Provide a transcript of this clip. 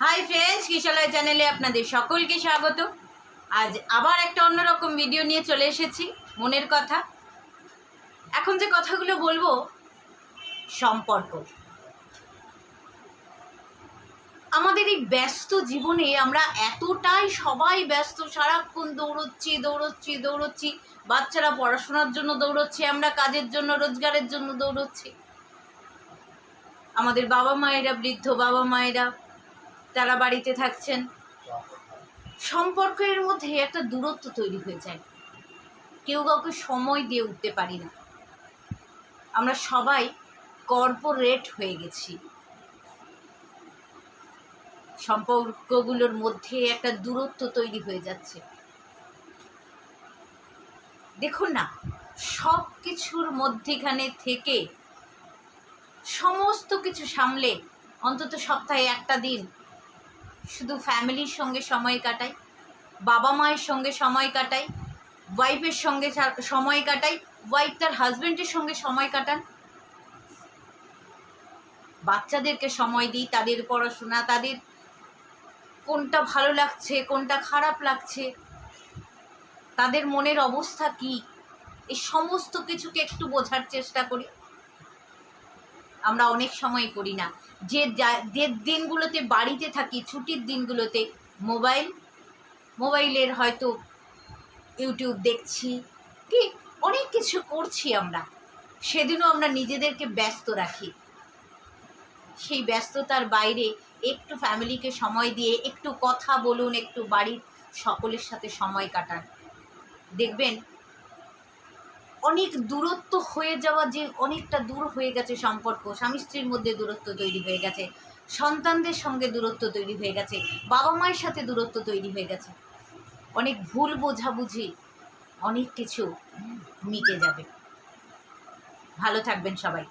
Hi friends, কিশালয় চ্যানেলে আপনাদের সকলকে স্বাগত। আজ আবার একটা অন্যরকম ভিডিও নিয়ে চলে এসেছি। মনের কথা। এখন যে কথাগুলো বলবো, সম্পর্ক। আমাদের এই ব্যস্ত জীবনে আমরা এতটাই সবাই ব্যস্ত, সারাক্ষণ দৌড়চ্ছি। বাচ্চারা পড়াশোনার জন্য দৌড়চ্ছে, আমরা কাজের জন্য, রোজগারের জন্য দৌড়চ্ছি। আমাদের বাবা মায়েরা, বৃদ্ধ বাবা মায়েরা, তারা বাড়িতে থাকছেন। সম্পর্কের মধ্যে একটা দূরত্ব তৈরি হয়ে যায়, কেউ কাউকে সময় দিয়ে উঠতে পারি না। আমরা সবাই কর্পোরেট হয়ে গেছি। সম্পর্কগুলোর মধ্যে একটা দূরত্ব তৈরি হয়ে যাচ্ছে। দেখুন না, সব কিছুর মধ্যেখানে থেকে সমস্ত কিছু সামলে অন্তত সপ্তাহে একটা দিন শুধু ফ্যামিলির সঙ্গে সময় কাটাই, বাবা মায়ের সঙ্গে সময় কাটাই, ওয়াইফের সঙ্গে সময় কাটাই, ওয়াইফ তার হাজব্যান্ডের সঙ্গে সময় কাটান, বাচ্চাদেরকে সময় দিই, তাদের পড়াশোনা, তাদের কোনটা ভালো লাগছে, কোনটা খারাপ লাগছে, তাদের মনের অবস্থা কি, এই সমস্ত কিছুকে একটু বোঝার চেষ্টা করি। আমরা অনেক সময় করি না। যে দিনগুলোতে বাড়িতে থাকি, ছুটির দিনগুলোতে মোবাইলের হয়তো ইউটিউব দেখছি, কি অনেক কিছু করছি আমরা, সেদিনও আমরা নিজেদেরকে ব্যস্ত রাখি। সেই ব্যস্ততার বাইরে একটু ফ্যামিলিকে সময় দিয়ে একটু কথা বলুন, একটু বাড়ির সকলের সাথে সময় কাটান। দেখবেন অনেক দূরত্ব হয়ে যাওয়া, যে অনেকটা দূর হয়ে গেছে সম্পর্ক, স্বামী স্ত্রীর মধ্যে দূরত্ব তৈরি হয়ে গেছে, সন্তানদের সঙ্গে দূরত্ব তৈরি হয়ে গেছে, বাবা মায়ের সাথে দূরত্ব তৈরি হয়ে গেছে, অনেক ভুল বোঝাবুঝি, অনেক কিছু মিটে যাবে। ভালো থাকবেন সবাই।